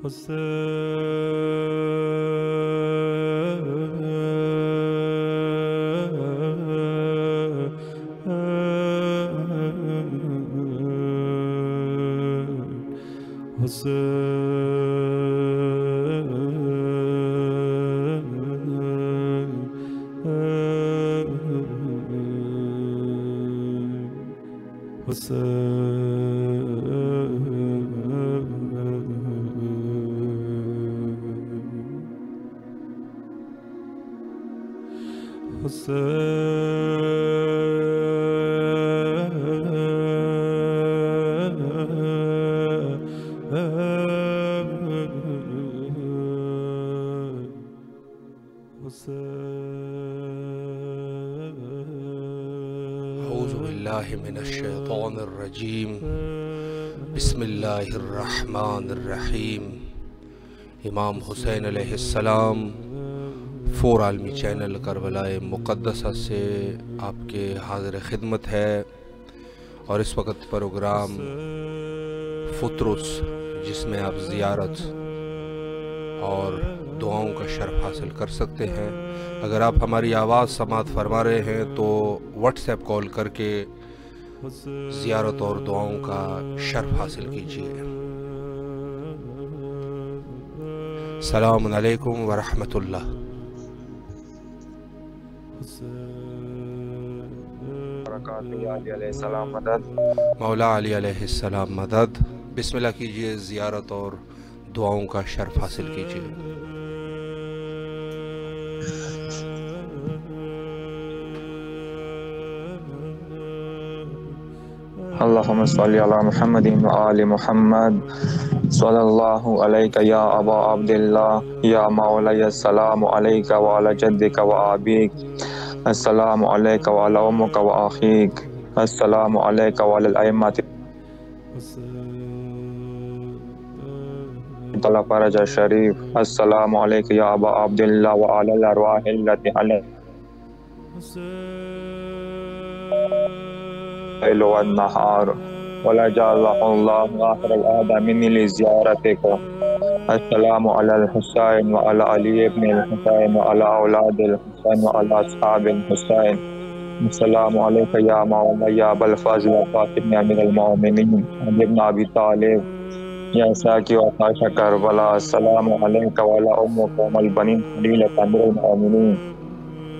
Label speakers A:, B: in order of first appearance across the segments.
A: اعوذ باللہ من الشیطان الرجیم بسم اللہ الرحمن الرحیم۔ امام حسین علیہ السلام فور عالمی چینل کربلا مقدسہ سے آپ کے حاضر خدمت ہے، اور اس وقت پروگرام فطرس جس میں آپ زیارت اور دعاؤں کا شرف حاصل کر سکتے ہیں۔ اگر آپ ہماری آواز سماعت فرما رہے ہیں تو واٹس ایپ کال کر کے زیارت اور دعاؤں کا شرف حاصل کیجیے۔ السلام علیکم ورحمۃ اللہ۔
B: علی علیہ السلام مدد۔
A: مولا علی علیہ السلام مدد۔ بسم اللہ کیجیے، زیارت اور دعاؤں کا شرف حاصل کیجیے۔
B: اللہم صلی علی محمد و آل محمد صلی اللہ علیک یا ابا عبداللہ یا مولی السلام علیک وعلی جدک و آبیک، السلام علیک وعلی امک و آخیک، السلام علیک وعلی الائمۃ طلع فرج شریف، السلام علیک یا ابا عبداللہ وعلی الارواح التي علیہ والنہار ولا جعل اللہ آخر العہد منی لزیارتکم، السلام علی الحسین وعلی علی ابن الحسین وعلی اولاد الحسین وعلی اصحاب الحسین، السلام علیک یا مولی ابا الفضل وفاطم امیر المؤمنین علی ابن ابی طالب یا ساکی وفاش کربلا، السلام علیک وعلی امک ام البنین خلیلۃ امیر المؤمنین،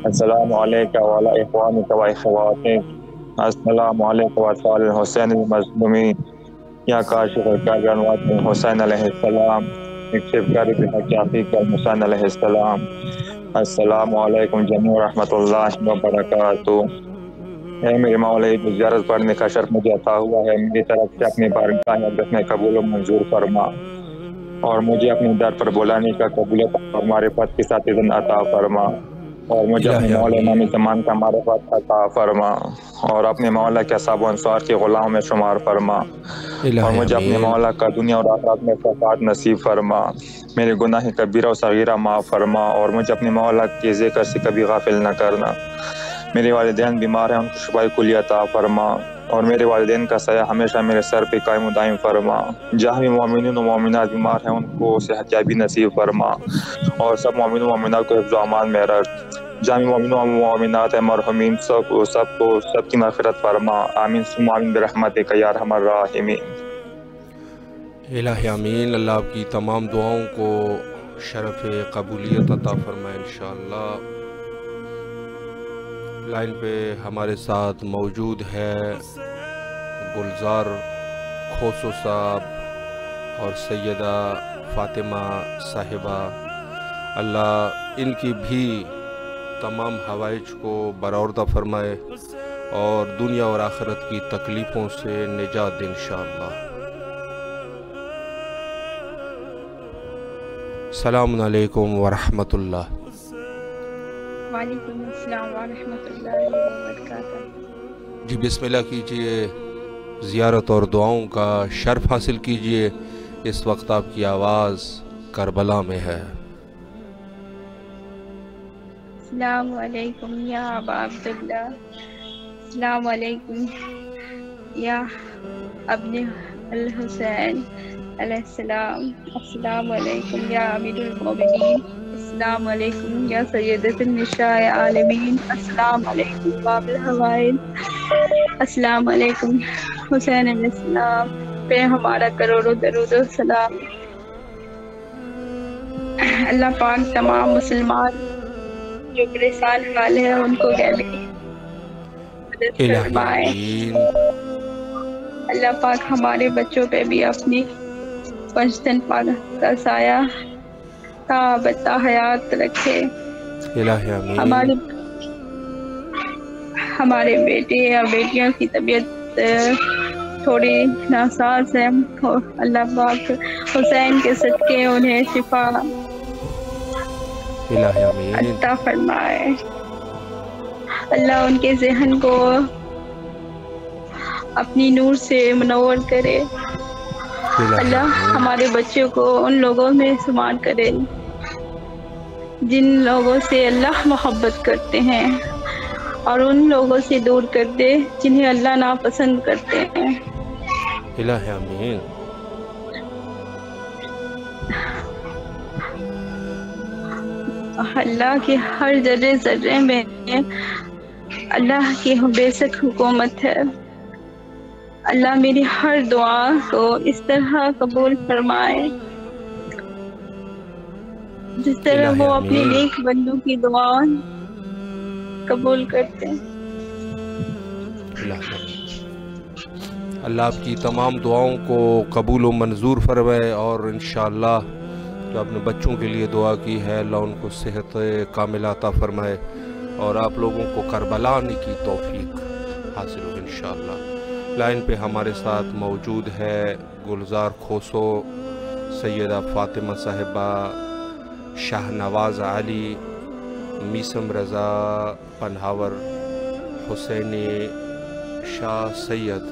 B: السلام علیک وعلی اخوانک و اخواتک، السلام علیکم واطفال الحسین المظلومین یا کاشف الکربات حسین علیہ السلام، اکشف کرب حقیقی حسین علیہ السلام، السلام علیکم جمیع ورحمۃ اللہ وبرکاتہ۔ اے میرے مولا، یہ زیارت پڑھنے کا شرف مجھے عطا ہوا ہے، میری طرف سے اپنی بارگاہ اقدس میں قبول و منظور فرما، اور مجھے اپنے در پر بلانے کا قبولیت اور معرفت کے ساتھ اذن عطا فرما، اور مجھے اپنے مولا امام زمان کا معرفت عطا فرما، اور اپنے مولا کے اصحاب و انصار کے غلام میں شمار فرما، اور مجھے اپنے مولا کا دنیا اور آخرت میں شفاعت نصیب فرما، میرے گناہ کبیرہ و صغیرہ معاف فرما، اور مجھے اپنے مولا کے ذکر سے کبھی غافل نہ کرنا۔ میرے والدین بیمار ہیں، ان کو شفائے کلی عطا فرما، اور میرے والدین کا سایہ ہمیشہ میرے سر پہ قائم و دائم فرما۔ جہاں بھی مومنین و مومنات بیمار ہیں ان کو صحت یابی نصیب فرما، اور سب مومنین و مومنات کو حفظ و امان میں رکھ۔ جہاں بھی مومنین و مومنات ہیں مرحومین سب کی مغفرت فرما، آمین ثم آمین برحمتک یا ارحم الراحمین۔
A: الہ آمین۔ اللہ آپ کی تمام دعاؤں کو شرف قبولیت عطا فرمائے انشاءاللہ۔ لائن پہ ہمارے ساتھ موجود ہے گلزار کھوسو صاحب اور سیدہ فاطمہ صاحبہ، اللہ ان کی بھی تمام حوائج کو برآوردہ فرمائے اور دنیا اور آخرت کی تکلیفوں سے نجات دے انشاءاللہ۔ السلام علیکم ورحمۃ اللہ۔
C: وعلیکم السلام ورحمۃ اللہ وبرکاتہ۔
A: جی بسم اللہ کیجئے، زیارت اور دعاؤں کا شرف حاصل کیجئے۔ اس وقت آپ کی آواز کربلا میں ہے۔
C: السلام علیکم یا ابا عبداللہ، السلام علیکم یا ابن الحسین، علیہ السلام. السلام علیکم یا امیر المومنین. السلام علیکم یا سیدۃ النساء عالمین. السلام علیکم باب الحوائل. السلام علیکم حسین علیہ السلام پہ ہمارا کروڑوں درود و سلام. اللہ پاک تمام مسلمان جو پریشان حال ہے ان کو مدد فرمائے. اللہ پاک ہمارے بچوں پہ بھی اپنی پنجتن پاک کا سایہ تا حیات رکھے. ہمارے بیٹے اور بیٹیوں کی طبیعت تھوڑی ناساز ہے. اللہ پاک حسین کے صدقے انہیں شفا عطا فرمائے. اللہ ان کے ذہن کو اپنی نور سے منور کرے. اللہ ہمارے بچوں کو ان لوگوں میں شمار کرے جن لوگوں سے اللہ محبت کرتے ہیں اور ان لوگوں سے دور کر دے جنہیں اللہ ناپسند کرتے ہیں.
A: الہ آمین.
C: اللہ کے ہر ذرے ذرے میں اللہ کی بے شک حکومت ہے. اللہ میری ہر دعا کو اس طرح قبول فرمائے جس طرح وہ اپنے نیک بندوں کی دعا قبول کرتے ہیں.
A: اللہ آپ کی تمام دعاؤں کو قبول و منظور فرمائے اور انشاءاللہ جو اپنے بچوں کے لیے دعا کی ہے اللہ ان کو صحت کاملہ عطا فرمائے اور آپ لوگوں کو کربلا آنے کی توفیق حاصل ہو انشاءاللہ. لائن پہ ہمارے ساتھ موجود ہے گلزار کھوسو، سیدہ فاطمہ صاحبہ، شاہ نواز علی، میسم رضا پنہاور، حسین شاہ سید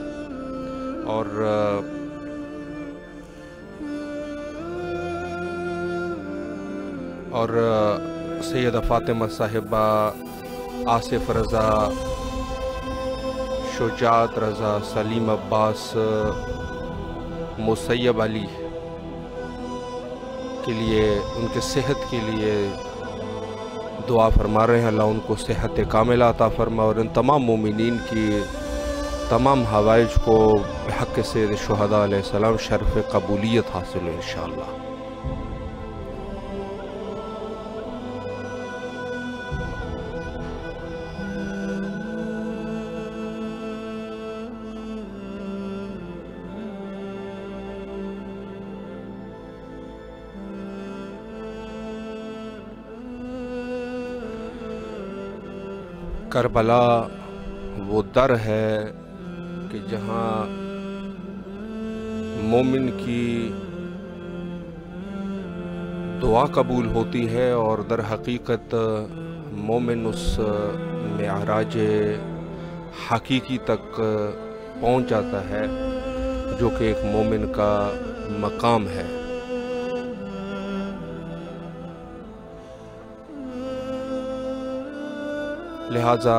A: اور سیدہ فاطمہ صاحبہ، آصف رضا، شجاعت رضا، سلیم عباس، مسیب علی کے لیے ان کے صحت کے لیے دعا فرما رہے ہیں. اللہ ان کو صحت کاملہ عطا فرما اور ان تمام مومنین کی تمام حوائج کو بحق سید شہداء علیہ السلام شرف قبولیت حاصل ہو انشاءاللہ. کربلا وہ در ہے کہ جہاں مومن کی دعا قبول ہوتی ہے اور در حقیقت مومن اس معراج حقیقی تک پہنچ جاتا ہے جو کہ ایک مومن کا مقام ہے. لہٰذا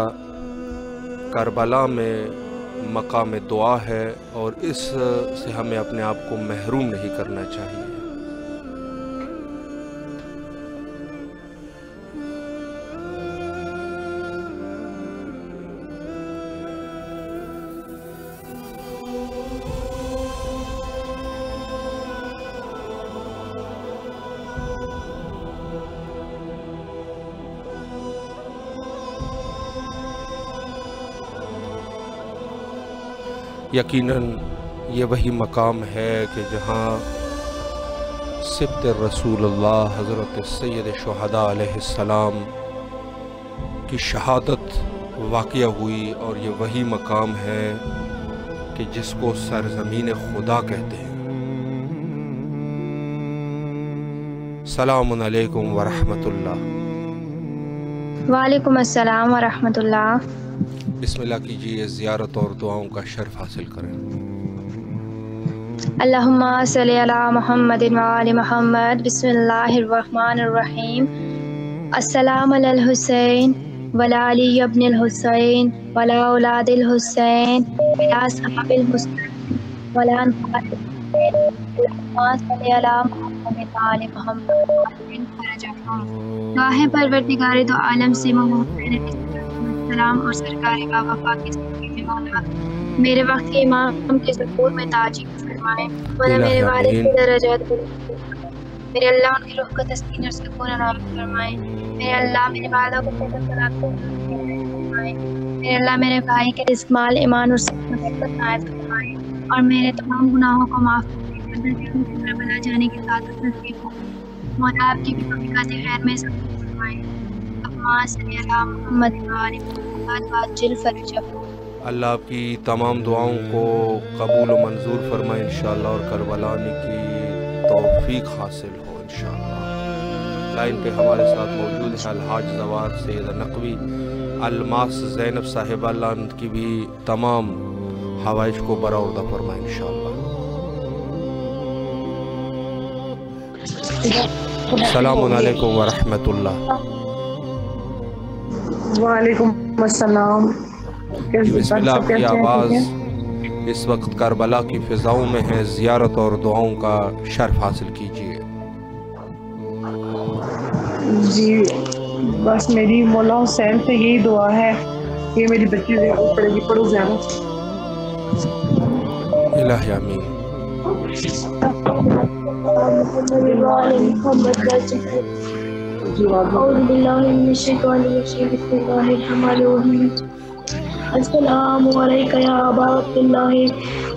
A: کربلا میں مقام دعا ہے اور اس سے ہمیں اپنے آپ کو محروم نہیں کرنا چاہیے. یقیناً یہ وہی مقام ہے کہ جہاں سبط رسول اللہ حضرت سید شہداء علیہ السلام کی شہادت واقع ہوئی اور یہ وہی مقام ہے کہ جس کو سرزمین خدا کہتے ہیں. السلام علیکم ورحمۃ اللہ.
D: وعلیکم السلام ورحمۃ اللہ.
A: بسم اللہ کیجئے، زیارت اور دعاؤں کا شرف حاصل کریں.
D: اللہم صلی علی محمد وآل محمد. بسم اللہ الرحمن الرحیم. السلام علی الحسین ولا علی ابن الحسین ولا اولاد الحسین ولا صحاب الحسین ولا انفال صلی علی محمد و آل محمد گاہ پروردگار دو عالم سے محمد علیہ السلام اور سرکار بابا پاک کی مولا میرے وقت کے امام کے ظہور میں تاجی فرمائے، مولا میرے والد کے درجات میرے اللہ ان کی روح کو تسکین اور سکون عطا فرمائے، میرے اللہ میرے والدہ کو خیر و سلامت فرمائے، میرے اللہ میرے بھائی کے رزق مال ایمان اور سکونت کو عنایت فرمائے اور میرے تمام گناہوں کو معاف کربلا جانے کی سعادت نصیب ہو، مولا آپ کی بھی توفیقات خیر میں سب فرمائے، اللہم صلی علی محمد و آل محمد وعجل فرجہ۔
A: اللہ آپ کی تمام دعاؤں کو قبول و منظور فرمائے انشاءاللہ اور کربلا آنے کی توفیق حاصل ہو انشاءاللہ۔ لائن پہ ہمارے ساتھ موجود ہے الحاج زوار سید نقوی الماس زینب صاحبہ، اللہ ان کی بھی تمام حوائج کو برآوردہ فرمائے انشاءاللہ۔ السلام علیکم ورحمۃ اللہ۔
E: وعلیکم السلام۔
A: بسم اللہ، آپ کی آواز اس وقت کربلا کی فضاؤں میں ہے، زیارت اور دعاؤں کا شرف حاصل کیجیے۔
E: جی بس میری مولا حسین سے یہی دعا ہے کہ میری بچی زیارت پڑے گی، پڑھو زیارت۔
A: الہی آمین۔
F: اعوذ باللہ من الشیطان الرجیم، بسم اللہ الرحمن الرحیم۔ السلام علیکم یا ابا عبداللہ،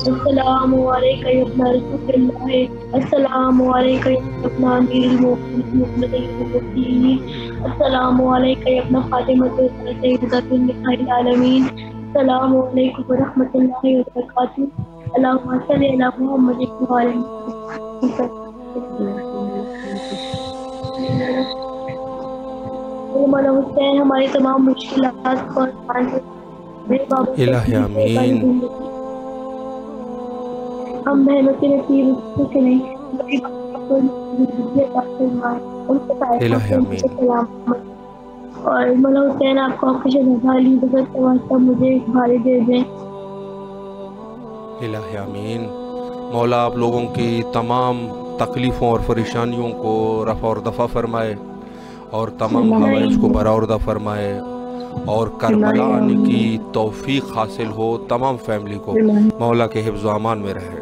F: السلام علیکم یا ابن رسول اللہ، السلام علیکم یا ابن امیر المؤمنین، السلام علیکم یا ابن فاطمۃ سیدۃ النساء العالمین، السلام علیکم ورحمۃ اللہ وبرکاتہ، اللہم صلی علی محمد وعلی مولا حسین ہماری تمام مشکلات کو آسان کر،
A: الہی آمین۔
F: ہم محنتی نصیب سے نہیں
A: الہی آمین۔
F: اور مولا حسین آپ کو آپ کے شہزادی بزرگ کے واسطہ مجھے ایک بھاری دے دیں۔
A: الہی آمین۔ مولا آپ لوگوں کی تمام تکلیفوں اور پریشانیوں کو رفع اور دفع فرمائے اور تمام حوائج کو برآوردہ فرمائے اور کربلا آنے کی توفیق حاصل ہو تمام فیملی کو، مولا کے حفظ و امان میں رہے۔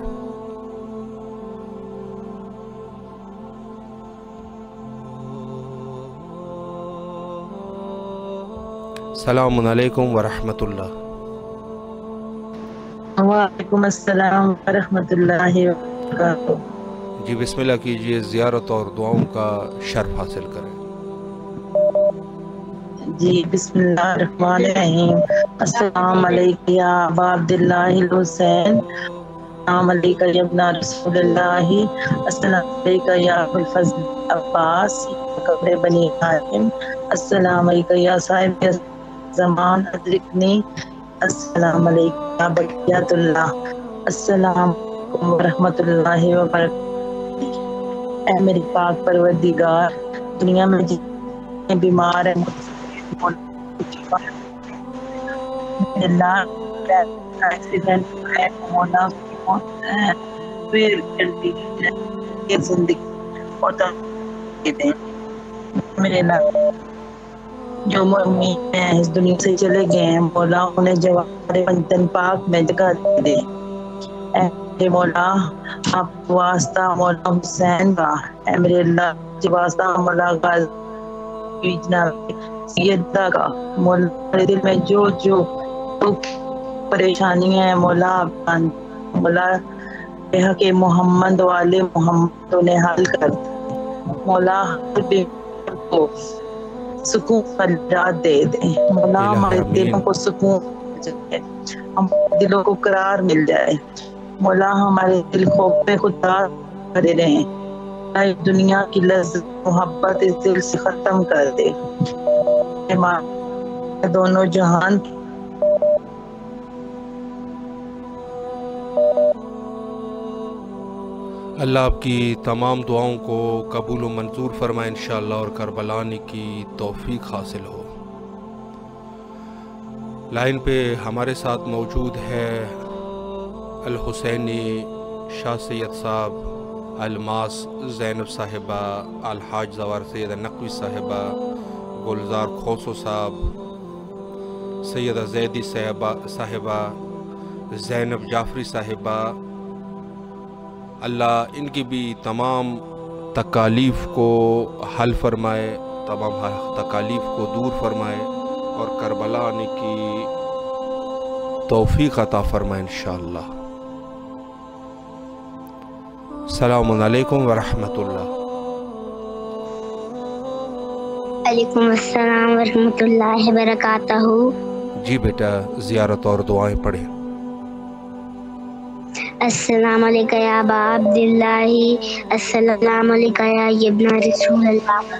A: السلام علیکم ورحمۃ اللہ۔
G: وعلیکم السلام ورحمۃ اللہ وبرکاتہ۔
A: جی بسم اللہ کیجئے، زیارت اور دعاؤں کا شرف حاصل کریں۔
G: جی بسم اللہ الرحمن الرحیم۔ السلام علیکم یا ابا عبداللہ الحسین، السلام علیکم یا ابن رسول اللہ، السلام علیکم یا ابو الفضل عباس قبر بنی ہاشم، السلام علیکم یا صاحب زمان ادرکنی، السلام علیکم یا بقیت اللہ، السلام علیکم ورحمۃ اللہ وبرکاتہ۔ اے میری پاک پروردگار، دنیا میں جتنے بیمار ہیں ایکسیڈنٹ ہے مولا پھر زندگی اور میرے اللہ جو مؤمن ہیں اس دنیا سے چلے گئے ہیں مولا انہیں جوار وطن پاک میں جگہ دے۔ اے میرے مولا آپ واسطہ مولا حسین کا، اے میرے اللہ واسطہ مولا غازی جناب سیدہ کا، مولا میرے دل میں جو پریشانی ہے مولا مولا حق محمد والے محمد انہیں حل کر، مولا ہر بیمار کو سکون کا نجات دے دیں، مولا ہمارے دلوں کو سکون مل جائے، ہمارے دلوں کو قرار مل جائے، مولا ہمارے دل خوف میں خدا بھرے رہیں، دنیا کی لذت محبت اس دل سے ختم کر دے، دونوں جہان
A: اللہ آپ کی تمام دعاؤں کو قبول و منظور فرمائے انشاءاللہ اور کربلا آنے کی توفیق حاصل ہو۔ لائن پہ ہمارے ساتھ موجود ہے الحسینی شاہ سید صاحب الماس زینب صاحبہ، الحاج زوار سیدہ نقوی صاحبہ، گلزار کھوسو صاحب، سیدہ زیدی صاحبہ، زینب جعفری صاحبہ، اللہ ان کی بھی تمام تکالیف کو حل فرمائے، تمام تکالیف کو دور فرمائے اور کربلا آنے کی توفیق عطا فرمائے انشاءاللہ۔ السلام علیکم ورحمۃ اللہ۔
H: وعلیکم السلام ورحمۃ اللہ وبرکاتہ۔
A: جی بیٹا زیارت اور دعائیں پڑھیں۔
H: السلام علیکم یا ابا عبداللہ، السلام علیکم یا ابن رسول اللہ،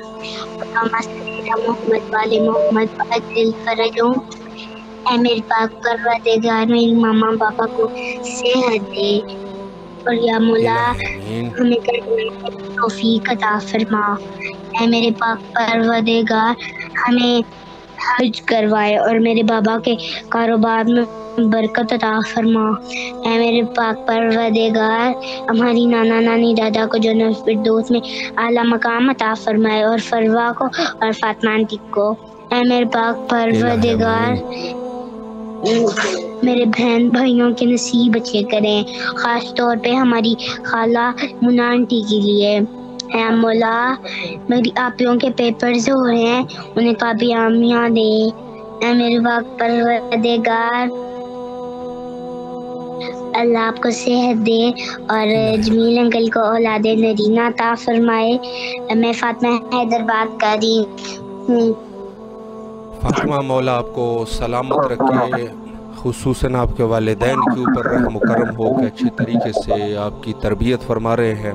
H: اللہم صلی علی محمد وعلی محمد وعجل فرجہم۔ اے میرے پاک پروردگار، میری ماما پاپا کو صحت دے اور یا مولا ہمیں کرنے کی توفیق عطا فرما۔ اے میرے پاک پروردگار ہمیں حج کروائے اور میرے بابا کے کاروبار میں برکت عطا فرما۔ اے میرے پاک پروردگار ہماری نانا نانی دادا کو جنت الفردوس میں اعلیٰ مقام عطا فرمائے اور فروا کو اور فاطمہ آنٹی کو۔ اے میرے پاک پروردگار میرے بہن بھائیوں کے نصیب اچھے کریں، خاص طور پہ ہماری خالہ منا آنٹی کے لیے۔ اے مولا میری آپیوں کے پیپرز ہو رہے ہیں، انہیں کامیابیاں دے۔ اے میرے پاک پروردگار اللہ آپ کو صحت دے اور جمیل انکل کو اولاد نرینہ عطا فرمائے۔ میں فاطمہ حیدر بات کر رہی ہوں۔
A: فاطمہ مولا آپ کو سلامت رکھے، خصوصاً آپ کے والدین کے اوپر رحم و کرم ہو کہ اچھی طریقے سے آپ کی تربیت فرما رہے ہیں۔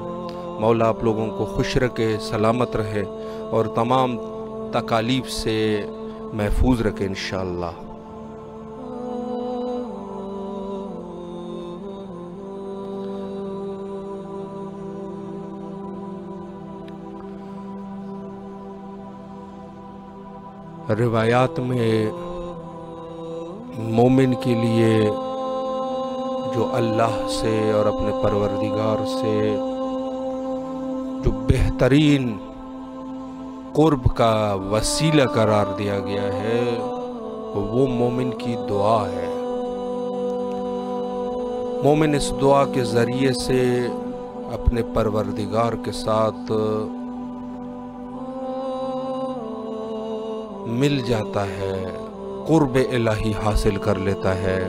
A: مولا آپ لوگوں کو خوش رکھے، سلامت رہے اور تمام تکالیف سے محفوظ رکھے انشاءاللہ۔ روایات میں مومن کے لیے جو اللہ سے اور اپنے پروردگار سے جو بہترین قرب کا وسیلہ قرار دیا گیا ہے وہ مومن کی دعا ہے۔ مومن اس دعا کے ذریعے سے اپنے پروردگار کے ساتھ مل جاتا ہے، قرب الہی حاصل کر لیتا ہے۔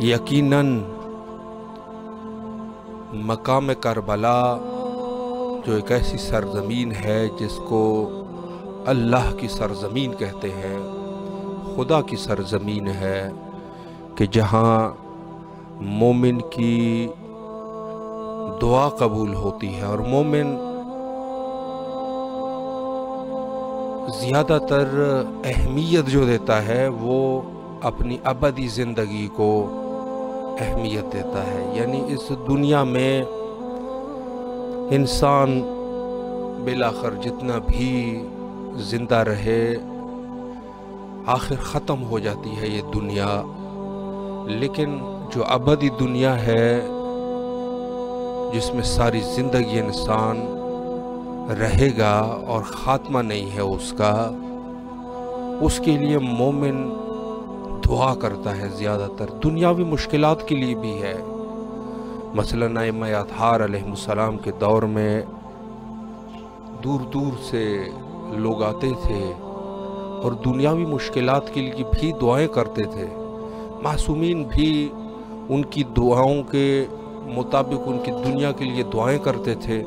A: یقیناً مقام کربلا جو ایک ایسی سرزمین ہے جس کو اللہ کی سرزمین کہتے ہیں، خدا کی سرزمین ہے، کہ جہاں مومن کی دعا قبول ہوتی ہے اور مومن زیادہ تر اہمیت جو دیتا ہے وہ اپنی ابدی زندگی کو اہمیت دیتا ہے۔ یعنی اس دنیا میں انسان بالآخر جتنا بھی زندہ رہے آخر ختم ہو جاتی ہے یہ دنیا، لیکن جو ابدی دنیا ہے جس میں ساری زندگی انسان رہے گا اور خاتمہ نہیں ہے اس کے لیے مومن دعا کرتا ہے زیادہ تر، دنیاوی مشکلات کے لیے بھی ہے۔ مثلا ائمہ اطہار علیہ السلام کے دور میں دور دور سے لوگ آتے تھے اور دنیاوی مشکلات کے لیے بھی دعائیں کرتے تھے۔ معصومین بھی ان کی دعاؤں کے مطابق ان کی دنیا کے لیے دعائیں کرتے تھے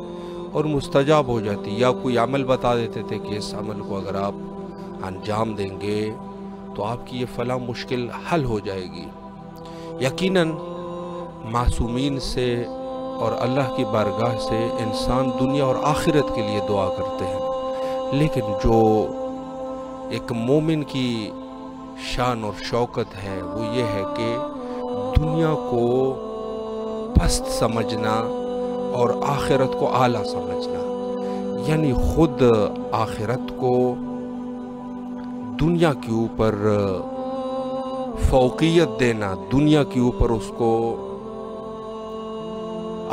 A: اور مستجاب ہو جاتی، یا کوئی عمل بتا دیتے تھے کہ اس عمل کو اگر آپ انجام دیں گے تو آپ کی یہ فلاں مشکل حل ہو جائے گی۔ یقیناً معصومین سے اور اللہ کی بارگاہ سے انسان دنیا اور آخرت کے لیے دعا کرتے ہیں، لیکن جو ایک مومن کی شان اور شوکت ہے وہ یہ ہے کہ دنیا کو پست سمجھنا اور آخرت کو اعلیٰ سمجھنا، یعنی خود آخرت کو دنیا کے اوپر فوقیت دینا، دنیا کے اوپر اس کو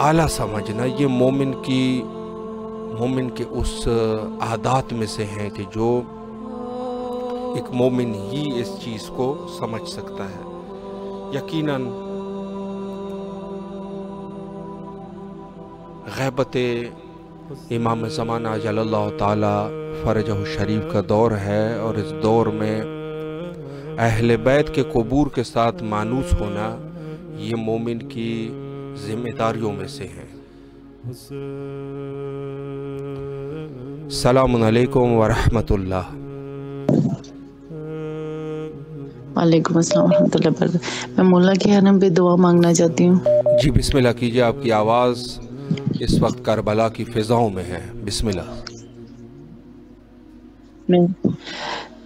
A: اعلیٰ سمجھنا یہ مومن کے اس عادات میں سے ہیں کہ جو ایک مومن ہی اس چیز کو سمجھ سکتا ہے۔ یقیناً غیبت امام زمانہ جل اللہ تعالی فرجہ الشریف کا دور ہے، اور اس دور میں اہل بیت کے قبور کے ساتھ مانوس ہونا یہ مومن کی ذمہ داریوں میں سے ہیں۔ السلام علیکم ورحمۃ اللہ۔
G: وعلیکم السلام ورحمۃ اللہ وبرکاتہ۔ میں مولا کے حرم پہ دعا مانگنا چاہتی ہوں۔
A: جی بسم اللہ کیجئے، آپ کی آواز اس وقت کربلا کی فضاؤں میں ہے، بسم اللہ۔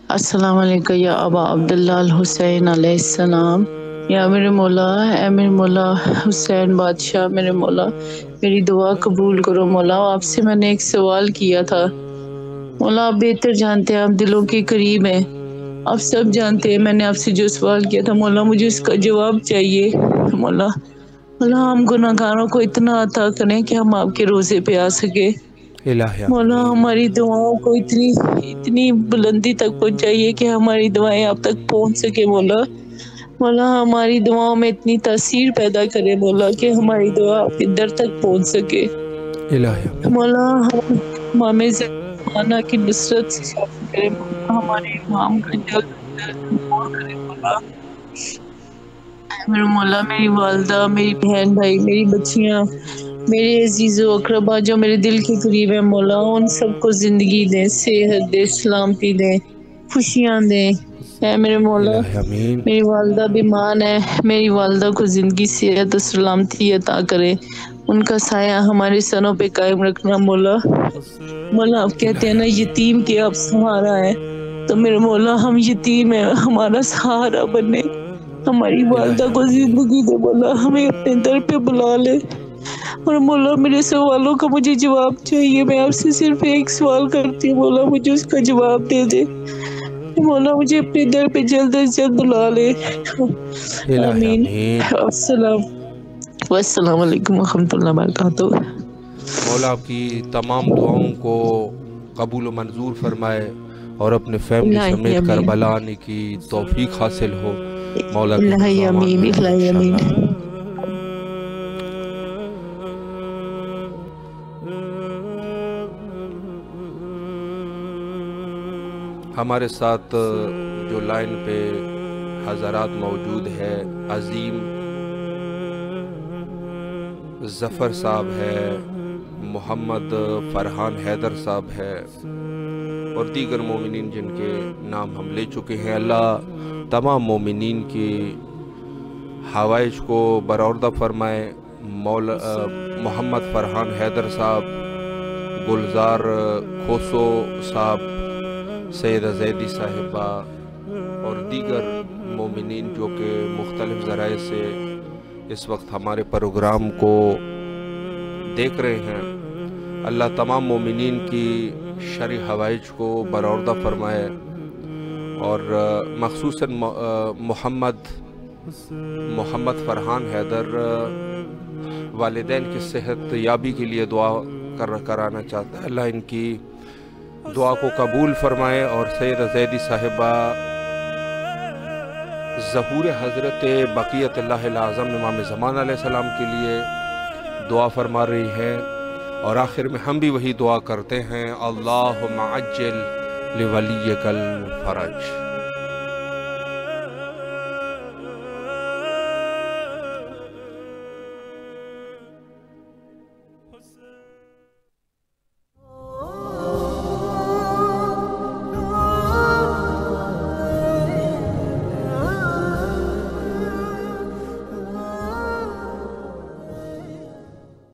G: السلام علیکم یا ابا عبداللہ الحسین علیہ السلام، یا میرے مولا، اے میرے مولا حسین بادشاہ، میرے مولا میری دعا قبول کرو۔ مولا آپ سے میں نے ایک سوال کیا تھا، مولا آپ بہتر جانتے ہیں، آپ دلوں کے قریب ہیں، آپ سب جانتے ہیں میں نے آپ سے جو سوال کیا تھا، مولا مجھے اس کا جواب چاہیے۔ مولا ہم گناہ گاروں کو اتنا عطا کریں کہ ہم آپ کے روزے پہ آ سکے۔ مولا ہماری دعاؤں کو اتنی بلندی تک پہنچائیے کہ ہماری دعائیں آپ تک پہنچ سکے۔ مولا ہماری دعاؤں میں اتنی تاثیر پیدا کرے مولا کہ ہماری دعا آپ کے در تک پہنچ سکے۔ مولا امام زمانہ کی نصرت سے شامل کرے، ہمارے امام کا جلد دور کرے مولا۔ میرے مولا میری والدہ، میری بہن بھائی، میری بچیاں، میرے عزیز و اقربا جو میرے دل کے قریب ہیں مولا، ان سب کو زندگی دیں، صحت دے، سلامتی دیں، خوشیاں دیں۔ اے میرے مولا میری والدہ بیمار ہے، میری والدہ کو زندگی، صحت و سلامتی عطا کرے، ان کا سایہ ہمارے سروں پہ قائم رکھنا مولا۔ آپ کہتے ہیں نا یتیم کے آپ سہارا ہے، تو میرے مولا ہم یتیم ہیں، ہمارا سہارا بنے، ہماری والدہ کو زندگی دے مولا، ہمیں اپنے در پہ بلا لے۔ اور مولا میرے سوالوں کا مجھے جواب چاہیے، میں آپ سے صرف ایک سوال کرتی ہوں مولا، مجھے اس کا جواب دے دے مولا، مجھے اپنے در پہ جلد از جلد بلا لے۔ آمین۔ السلام علیکم ورحمۃ اللہ وبرکاتہ۔
A: مولا آپ کی تمام دعاؤں کو قبول و منظور فرمائے اور اپنے فیملی سمیت کربلا آنے کی توفیق حاصل ہو مولا کی
G: آمین۔
A: ہمارے ساتھ جو لائن پہ حضرات موجود ہے، عظیم ظفر صاحب ہے، محمد فرحان حیدر صاحب ہے، اور دیگر مومنین جن کے نام ہم لے چکے ہیں۔ اللہ تمام مومنین کی حوائج کو برآوردہ فرمائے۔ محمد فرحان حیدر صاحب، گلزار کھوسو صاحب، سیدہ زیدی صاحبہ اور دیگر مومنین جو کہ مختلف ذرائع سے اس وقت ہمارے پروگرام کو دیکھ رہے ہیں، اللہ تمام مومنین کی شرعی حوائج کو برآوردہ فرمائے، اور مخصوصاً محمد فرحان حیدر والدین کی صحت یابی کے لیے دعا کرانا چاہتا ہے، اللہ ان کی دعا کو قبول فرمائے، اور سیدہ زیدی صاحبہ ظہور حضرت بقیت اللہ العظم امام زمانہ علیہ السلام کے لیے دعا فرما رہی ہے، اور آخر میں ہم بھی وہی دعا کرتے ہیں، اللہم عجل لولیک الفرج۔